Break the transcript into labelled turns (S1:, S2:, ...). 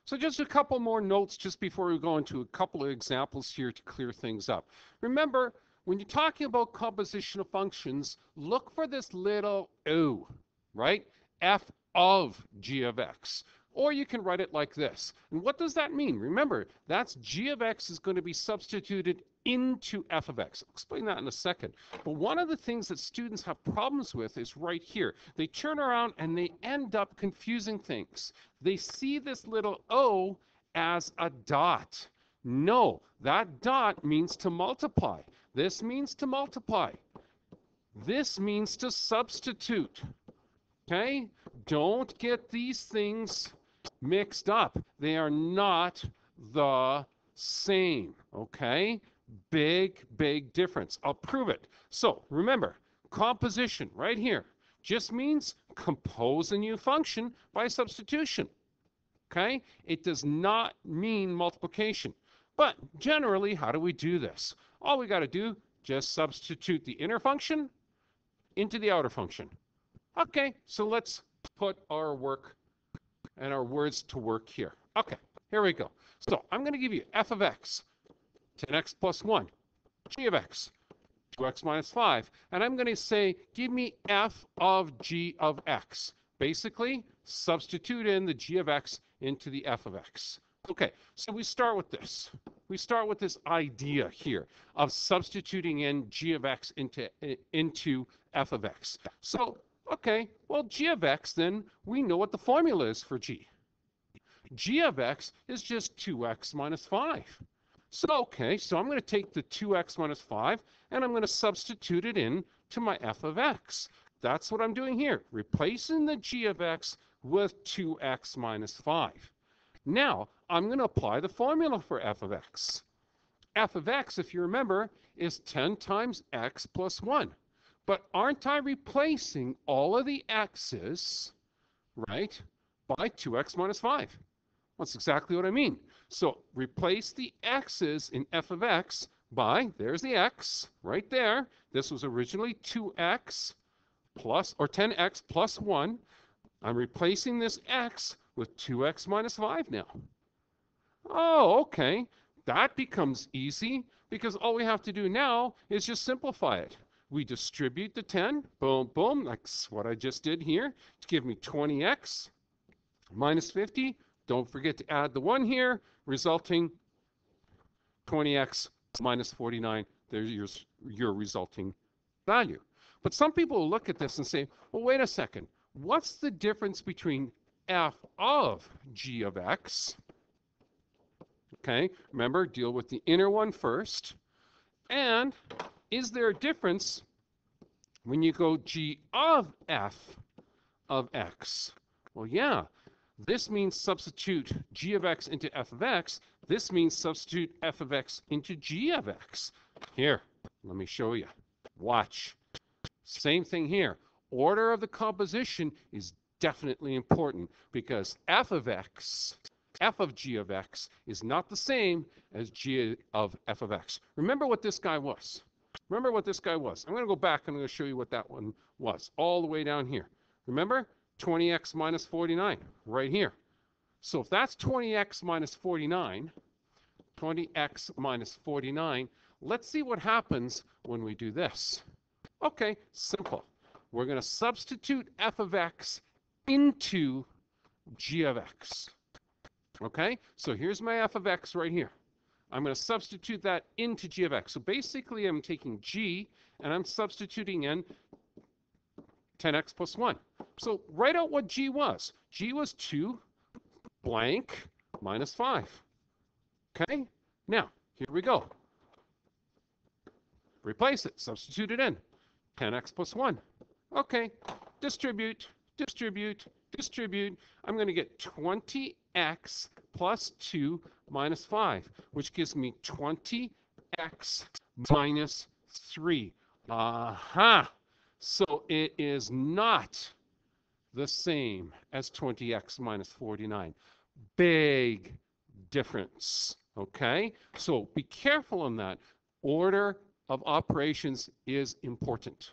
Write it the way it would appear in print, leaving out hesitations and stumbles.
S1: So just a couple more notes just before we go into a couple of examples here to clear things up. Remember, when you're talking about composition of functions, look for this little o, right? F of g of x. Or you can write it like this. And what does that mean? Remember, that's g of x is going to be substituted into f of x. I'll explain that in a second. But one of the things that students have problems with is right here. They turn around and they end up confusing things. They see this little o as a dot. No, that dot means to multiply. This means to multiply. This means to substitute. Okay? Don't get these things mixed up. They are not the same. Okay? Big difference. I'll prove it. So remember, composition right here just means compose a new function by substitution. Okay? It does not mean multiplication. But generally, how do we do this? All we got to do, just substitute the inner function into the outer function. Okay, so let's put our work and our words to work here. Okay, here we go. So I'm going to give you f of x, 10x plus 1, g of x, 2x minus 5. And I'm going to say, give me f of g of x. Basically, substitute in the g of x into the f of x. Okay, so we start with this. We start with this idea here of substituting in g of x into f of x. So, okay, well, g of x, then we know what the formula is for g. G of x is just 2x minus 5. So, okay, so I'm going to take the 2x minus 5, and I'm going to substitute it in to my f of x. That's what I'm doing here, replacing the g of x with 2x minus 5. Now, I'm going to apply the formula for f of x. F of x, if you remember, is 10 times x plus 1. But aren't I replacing all of the x's, right, by 2x minus 5? That's exactly what I mean. So replace the x's in f of x by, there's the x right there. This was originally 2x plus, or 10x plus 1. I'm replacing this x with 2x minus 5 now. Oh, okay. That becomes easy because all we have to do now is just simplify it. We distribute the 10, boom, boom, that's what I just did here, to give me 20x minus 50. Don't forget to add the 1 here, resulting 20x minus 49. There's your resulting value. But some people will look at this and say, well, wait a second. What's the difference between f of g of x? Okay, remember, deal with the inner one first. And is there a difference when you go g of f of x? Well, yeah. This means substitute g of x into f of x. This means substitute f of x into g of x. Here, let me show you. Watch. Same thing here. Order of the composition is definitely important because f of x, f of g of x, is not the same as g of f of x. Remember what this guy was. Remember what this guy was. I'm going to go back and I'm going to show you what that one was, all the way down here. Remember? 20x minus 49, right here. So if that's 20x minus 49, 20x minus 49, let's see what happens when we do this. Okay, simple. We're going to substitute f of x into g of x. Okay, so here's my f of x right here. I'm going to substitute that into g of x. So basically, I'm taking g and I'm substituting in 10x plus 1. So write out what g was. G was 2 blank minus 5. Okay, now here we go. Replace it, substitute it in. 10x plus 1. Okay, distribute, distribute, distribute. I'm going to get 20x plus 2 minus 5, which gives me 20x minus 3. Aha! So it is not the same as 20x minus 49. Big difference, okay? So be careful on that. Order of operations is important.